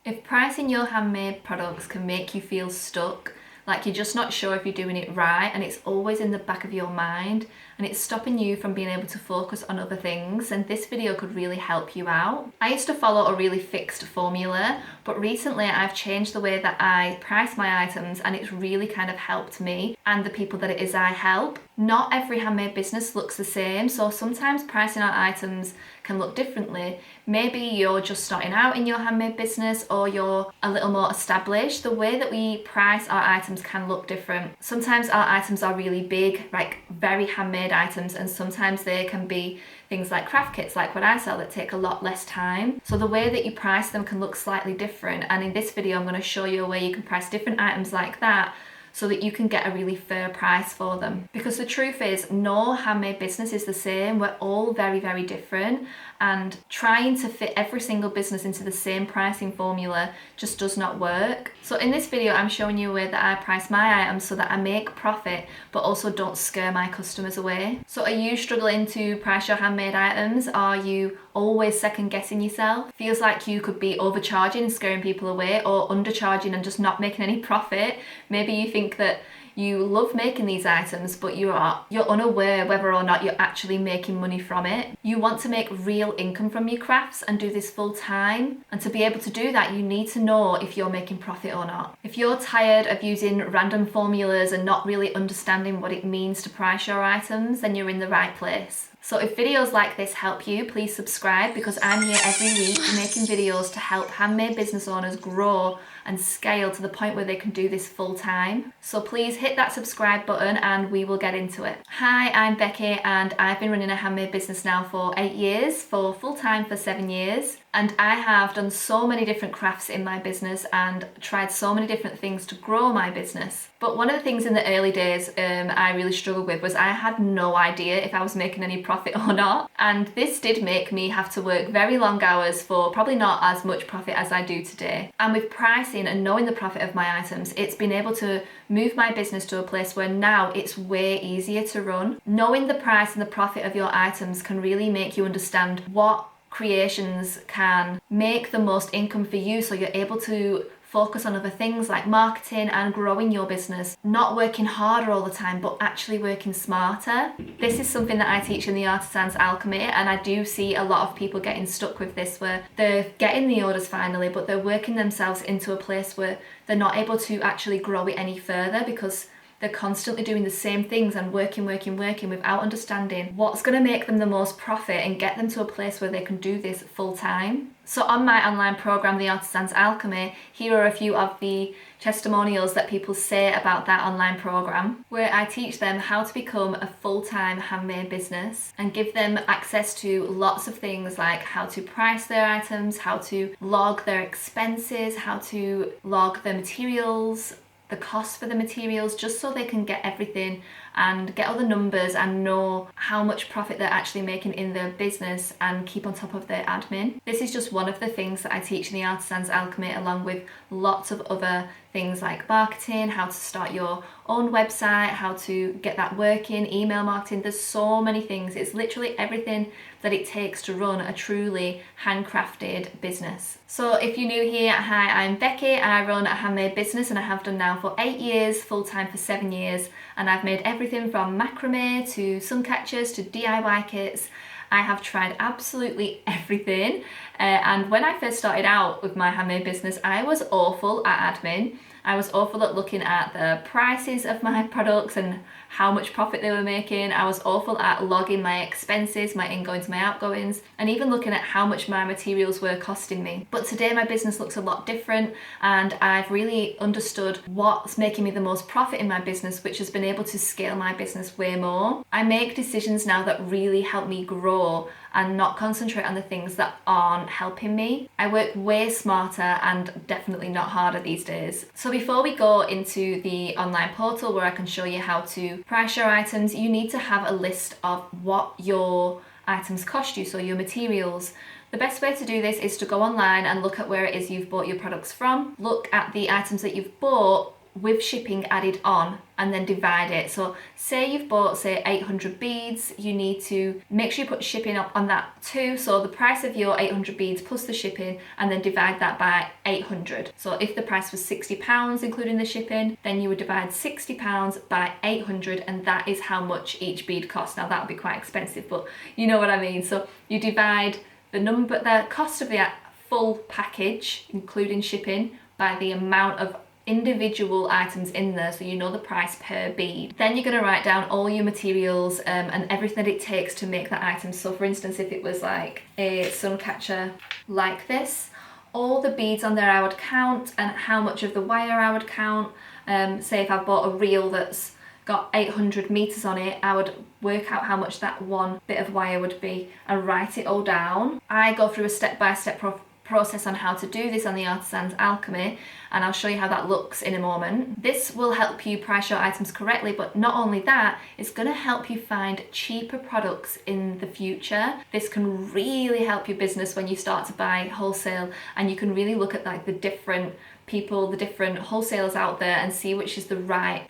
If pricing your handmade products can make you feel stuck, like you're just not sure if you're doing it right, and it's always in the back of your mind and it's stopping you from being able to focus on other things, and this video could really help you out. I used to follow a really fixed formula, but recently I've changed the way that I price my items, and it's really kind of helped me and the people that it is I help. Not every handmade business looks the same, so sometimes pricing our items can look differently. Maybe you're just starting out in your handmade business, or you're a little more established. The way that we price our items can look different. Sometimes our items are really big, like very handmade items, and sometimes they can be things like craft kits, like what I sell, that take a lot less time. So the way that you price them can look slightly different, and in this video I'm going to show you a way you can price different items like that so that you can get a really fair price for them. Because the truth is, no handmade business is the same. We're all very, very different, and trying to fit every single business into the same pricing formula just does not work. So in this video, I'm showing you a way that I price my items so that I make profit, but also don't scare my customers away. So are you struggling to price your handmade items? Are you always second guessing yourself? Feels like you could be overcharging and scaring people away, or undercharging and just not making any profit? Maybe you think that you love making these items, but you're unaware whether or not you're actually making money from it. You want to make real income from your crafts and do this full time. And to be able to do that, you need to know if you're making profit or not. If you're tired of using random formulas and not really understanding what it means to price your items, then you're in the right place. So if videos like this help you, please subscribe, because I'm here every week making videos to help handmade business owners grow and scale to the point where they can do this full time. So please hit that subscribe button and we will get into it. Hi, I'm Becky, and I've been running a handmade business now for 8 years, for full time for 7 years. And I have done so many different crafts in my business and tried so many different things to grow my business. But one of the things in the early days I really struggled with was I had no idea if I was making any profit or not. And this did make me have to work very long hours for probably not as much profit as I do today. And with pricing and knowing the profit of my items, it's been able to move my business to a place where now it's way easier to run. Knowing the price and the profit of your items can really make you understand what creations can make the most income for you, so you're able to focus on other things like marketing and growing your business, not working harder all the time, but actually working smarter. This is something that I teach in the Artisan's Alchemy, and I do see a lot of people getting stuck with this, where they're getting the orders finally, but they're working themselves into a place where they're not able to actually grow it any further, because they're constantly doing the same things and working without understanding what's going to make them the most profit and get them to a place where they can do this full time. So on my online program, the Artisan's Alchemy, here are a few of the testimonials that people say about that online program, where I teach them how to become a full-time handmade business and give them access to lots of things like how to price their items, how to log their expenses, how to log their materials, the cost for the materials, just so they can get everything and get all the numbers and know how much profit they're actually making in their business and keep on top of their admin. This is just one of the things that I teach in the Artisan's Alchemy, along with lots of other things like marketing, how to start your own website, how to get that working, email marketing. There's so many things. It's literally everything that it takes to run a truly handcrafted business. So if you're new here, hi, I'm Becky. I run a handmade business, and I have done now for 8 years, full time for 7 years, and I've made everything from macrame to sun catchers to DIY kits. I have tried absolutely everything, and when I first started out with my handmade business, I was awful at admin. I was awful at looking at the prices of my products and how much profit they were making. I was awful at logging my expenses, my ingoings, my outgoings, and even looking at how much my materials were costing me. But today my business looks a lot different, and I've really understood what's making me the most profit in my business, which has been able to scale my business way more. I make decisions now that really help me grow and not concentrate on the things that aren't helping me. I work way smarter and definitely not harder these days. So before we go into the online portal where I can show you how to price your items, you need to have a list of what your items cost you, so your materials. The best way to do this is to go online and look at where it is you've bought your products from. Look at the items that you've bought with shipping added on, and then divide it. So say you've bought, say, 800 beads, you need to make sure you put shipping up on that too. So the price of your 800 beads plus the shipping, and then divide that by 800. So if the price was £60 including the shipping, then you would divide £60 by 800, and that is how much each bead costs. Now that would be quite expensive, but you know what I mean. So you divide the cost of the full package including shipping by the amount of individual items in there, so you know the price per bead. Then you're going to write down all your materials and everything that it takes to make that item. So for instance, if it was like a sun catcher like this, all the beads on there I would count, and how much of the wire I would count. Say if I bought a reel that's got 800 meters on it, I would work out how much that one bit of wire would be and write it all down. I go through a step-by-step process on how to do this on the Artisan's Alchemy, and I'll show you how that looks in a moment. This will help you price your items correctly, but not only that, it's going to help you find cheaper products in the future. This can really help your business when you start to buy wholesale, and you can really look at like the different people, the different wholesalers out there, and see which is the right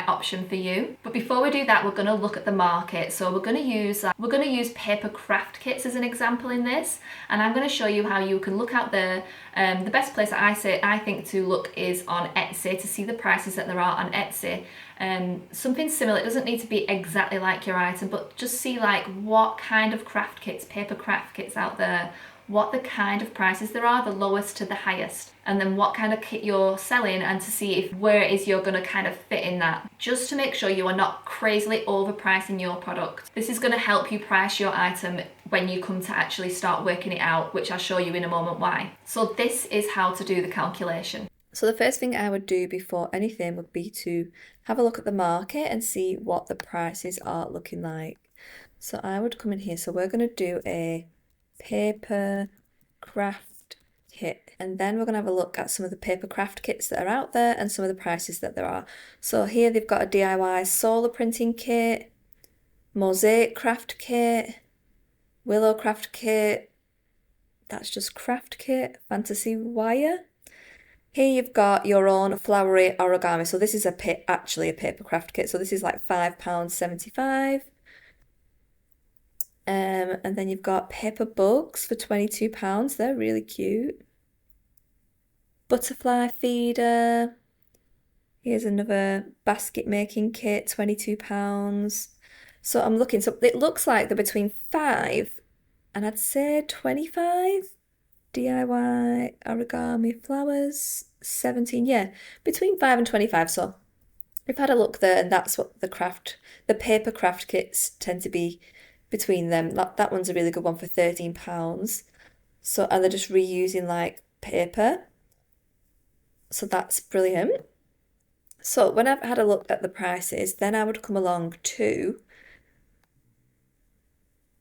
option for you. But before we do that, we're going to look at the market. So we're going to use paper craft kits as an example in this, and I'm going to show you how you can look out there. The best place that I think to look is on Etsy, to see the prices that there are on Etsy. Something similar. It doesn't need to be exactly like your item, but just see like what kind of craft kits, paper craft kits out there, what the kind of prices there are, the lowest to the highest, and then what kind of kit you're selling, and to see if where it is you're going to kind of fit in that, just to make sure you are not crazily overpricing your product. This is going to help you price your item when you come to actually start working it out, which I'll show you in a moment why. So this is how to do the calculation. So the first thing I would do before anything would be to have a look at the market and see what the prices are looking like. So I would come in here. So we're going to do a paper craft kit, and then we're going to have a look at some of the paper craft kits that are out there and some of the prices that there are. So here they've got a DIY solar printing kit, mosaic craft kit, willow craft kit, that's just craft kit, fantasy wire. Here you've got your own flowery origami. So this is actually a paper craft kit. So this is like £5.75. And then you've got paper bugs for £22. They're really cute. Butterfly feeder. Here's another basket making kit, £22. So I'm looking, so it looks like they're between 5 and I'd say 25. DIY origami flowers, 17. Yeah, between 5 and 25. So we've had a look there, and that's what the paper craft kits tend to be between them. That one's a really good one for £13. So, and they're just reusing like paper. So that's brilliant. So when I've had a look at the prices, then I would come along to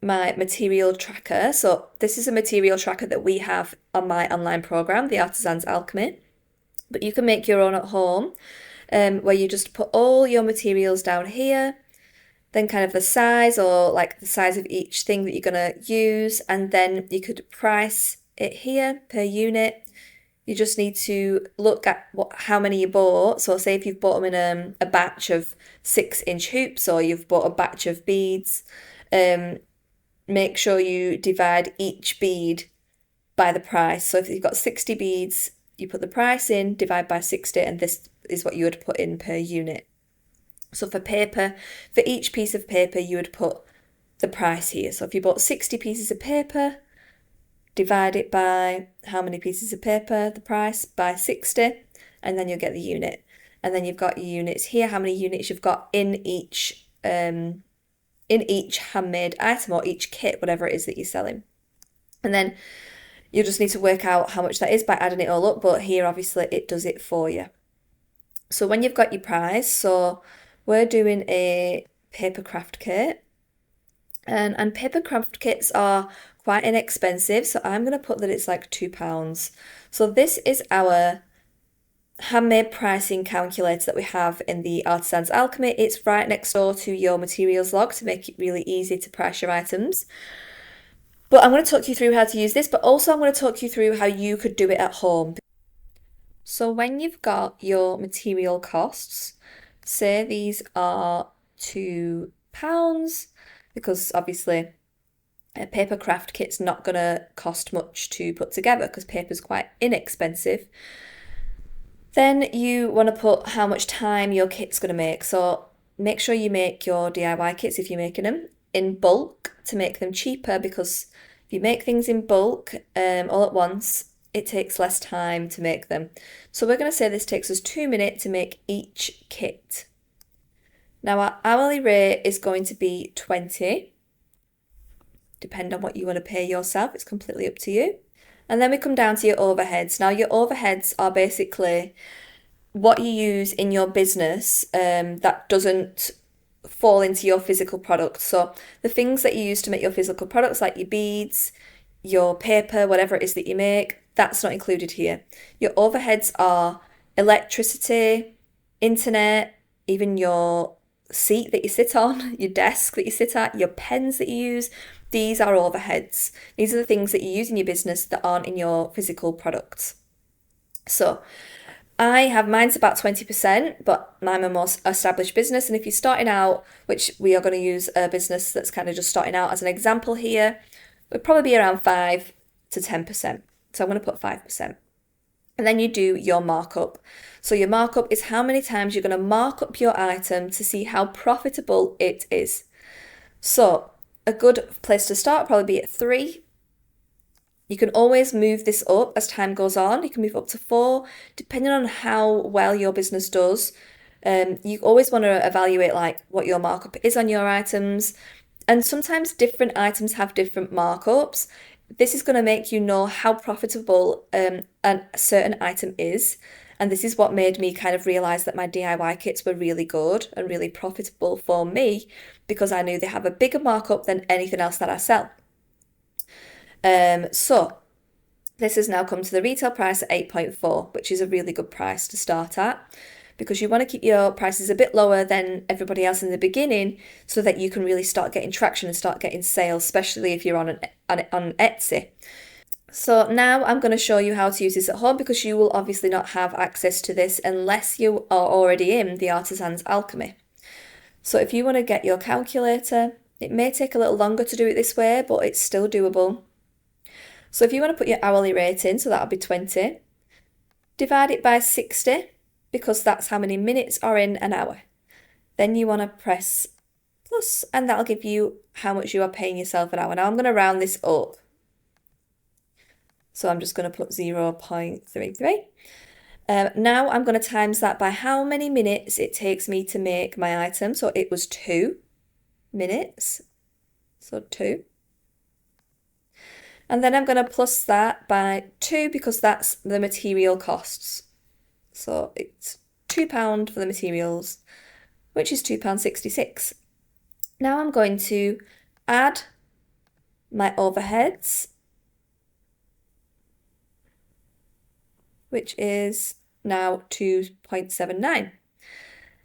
my material tracker. So this is a material tracker that we have on my online program, the Artisan's Alchemy. But you can make your own at home, where you just put all your materials down here, then kind of the size, or like the size of each thing that you're going to use, and then you could price it here per unit. You just need to look at how many you bought. So say if you've bought them in a batch of 6-inch hoops, or you've bought a batch of beads, make sure you divide each bead by the price. So if you've got 60 beads, you put the price in, divide by 60, and this is what you would put in per unit. So for paper, for each piece of paper, you would put the price here. So if you bought 60 pieces of paper, divide it by how many pieces of paper, the price, by 60, and then you'll get the unit. And then you've got your units here, how many units you've got in each handmade item, or each kit, whatever it is that you're selling. And then you just need to work out how much that is by adding it all up, but here obviously it does it for you. So when you've got your price, so we're doing a paper craft kit, and paper craft kits are quite inexpensive, so I'm going to put that it's like £2. So this is our handmade pricing calculator that we have in the Artisan's Alchemy. It's right next door to your materials log to make it really easy to price your items. But I'm going to talk you through how to use this, but also I'm going to talk you through how you could do it at home. So when you've got your material costs, say these are £2, because obviously a paper craft kit's not going to cost much to put together because paper's quite inexpensive. Then you want to put how much time your kit's going to make. So make sure you make your DIY kits, if you're making them, in bulk to make them cheaper, because if you make things in bulk all at once, it takes less time to make them. So we're going to say this takes us 2 minutes to make each kit. Now our hourly rate is going to be 20. Depend on what you want to pay yourself, it's completely up to you. And then we come down to your overheads. Now your overheads are basically what you use in your business that doesn't fall into your physical products. So the things that you use to make your physical products, like your beads, your paper, whatever it is that you make, that's not included here. Your overheads are electricity, internet, even your seat that you sit on, your desk that you sit at, your pens that you use. These are overheads. These are the things that you use in your business that aren't in your physical products. So I have mine's about 20%, but I'm a more established business. And if you're starting out, which we are going to use a business that's kind of just starting out as an example here, would probably be around 5 to 10%. So I'm going to put 5%. And then you do your markup. So your markup is how many times you're going to mark up your item to see how profitable it is. So a good place to start would probably be at 3. You can always move this up as time goes on. You can move up to 4, depending on how well your business does. You always want to evaluate like what your markup is on your items. And sometimes different items have different markups. This is going to make you know how profitable a certain item is. And this is what made me kind of realise that my DIY kits were really good and really profitable for me, because I knew they have a bigger markup than anything else that I sell. So this has now come to the retail price at 8.4, which is a really good price to start at, because you want to keep your prices a bit lower than everybody else in the beginning so that you can really start getting traction and start getting sales, especially if you're on Etsy. So now I'm going to show you how to use this at home, because you will obviously not have access to this unless you are already in the Artisan's Alchemy. So if you want to get your calculator, it may take a little longer to do it this way, but it's still doable. So if you want to put your hourly rate in, so that'll be 20, divide it by 60, because that's how many minutes are in an hour. Then you want to press plus, and that'll give you how much you are paying yourself an hour. Now I'm going to round this up. So I'm just going to put 0.33. Now I'm going to times that by how many minutes it takes me to make my item. So it was 2 minutes. So 2. And then I'm going to plus that by 2, because that's the material costs. So it's £2 for the materials, which is £2.66. Now I'm going to add my overheads, which is now 2.79.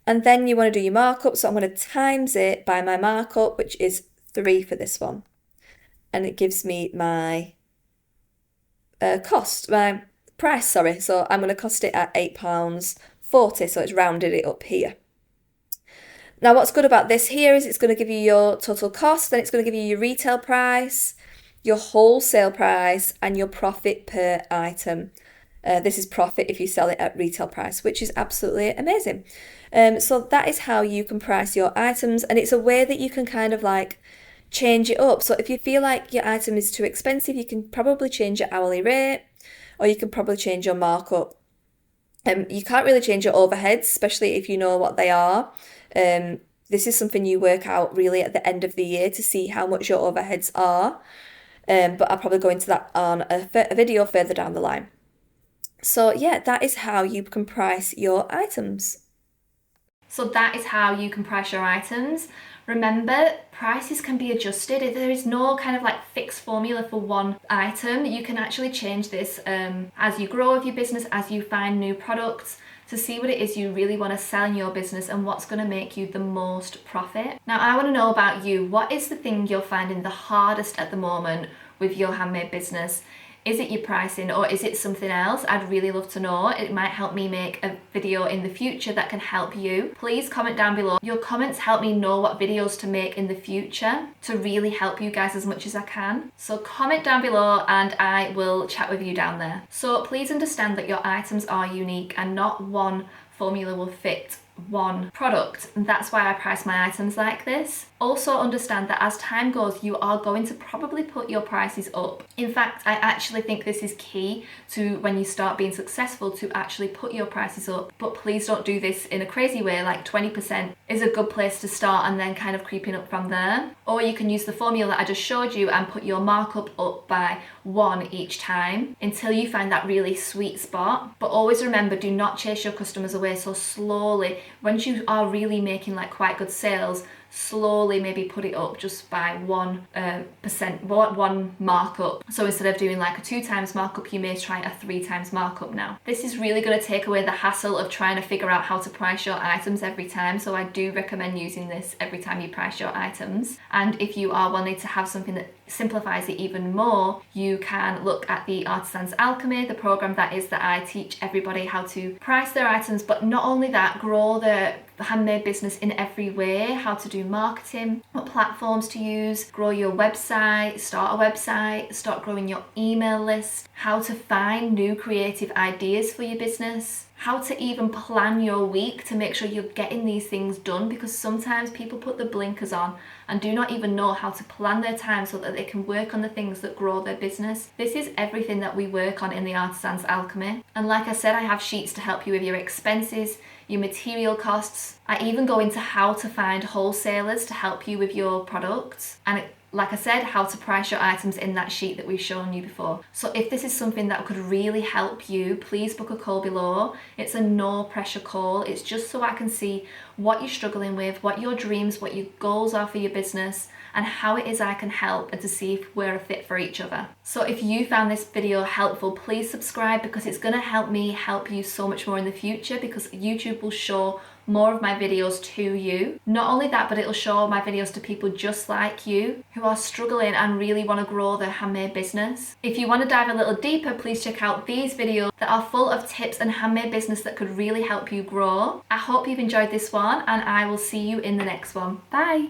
And then you want to do your markup. So I'm going to times it by my markup, which is 3 for this one. And it gives me my my price, sorry. So I'm going to cost it at £8.40. So it's rounded it up here. Now what's good about this here is it's going to give you your total cost, then it's going to give you your retail price, your wholesale price, and your profit per item. This is profit if you sell it at retail price, which is absolutely amazing. So that is how you can price your items, and it's a way that you can kind of like change it up. So if you feel like your item is too expensive, you can probably change your hourly rate, or you can probably change your markup. You can't really change your overheads, especially if you know what they are. This is something you work out really at the end of the year to see how much your overheads are. But I'll probably go into that on a video further down the line. So yeah, that is how you can price your items. So that is how you can price your items. Remember, prices can be adjusted. There is no kind of like fixed formula for one item. You can actually change this as you grow with your business, as you find new products, to see what it is you really want to sell in your business and what's going to make you the most profit. Now, I want to know about you. What is the thing you're finding the hardest at the moment with your handmade business? Is it your pricing or is it something else? I'd really love to know. It might help me make a video in the future that can help you. Please comment down below. Your comments help me know what videos to make in the future to really help you guys as much as I can. So comment down below and I will chat with you down there. So please understand that your items are unique and not one formula will fit one product, and that's why I price my items like this. Also understand that as time goes, you are going to probably put your prices up. In fact, I actually think this is key to when you start being successful, to actually put your prices up. But please don't do this in a crazy way, like 20% is a good place to start and then kind of creeping up from there. Or you can use the formula that I just showed you and put your markup up by 1 each time until you find that really sweet spot. But always remember, do not chase your customers away. So slowly, once you are really making like quite good sales, slowly maybe put it up just by 1%, one markup. So instead of doing like a 2 times markup, you may try a 3 times markup now. This is really going to take away the hassle of trying to figure out how to price your items every time. So I do recommend using this every time you price your items. And if you are wanting to have something that simplifies it even more, you can look at the Artisan's Alchemy, the program that I teach everybody how to price their items, but not only that, grow the handmade business in every way, how to do marketing, what platforms to use, grow your website, start a website, start growing your email list, how to find new creative ideas for your business, how to even plan your week to make sure you're getting these things done, because sometimes people put the blinkers on and do not even know how to plan their time so that they can work on the things that grow their business. This is everything that we work on in the Artisan's Alchemy. And like I said, I have sheets to help you with your expenses, your material costs. I even go into how to find wholesalers to help you with your products. And like I said, how to price your items in that sheet that we've shown you before. So if this is something that could really help you, please book a call below. It's a no pressure call. It's just so I can see what you're struggling with, what your dreams, what your goals are for your business, and how it is I can help, and to see if we're a fit for each other. So if you found this video helpful, please subscribe, because it's going to help me help you so much more in the future, because YouTube will show more of my videos to you. Not only that, but it'll show my videos to people just like you who are struggling and really want to grow their handmade business. If you want to dive a little deeper, please check out these videos that are full of tips and handmade business that could really help you grow. I hope you've enjoyed this one, and I will see you in the next one. Bye!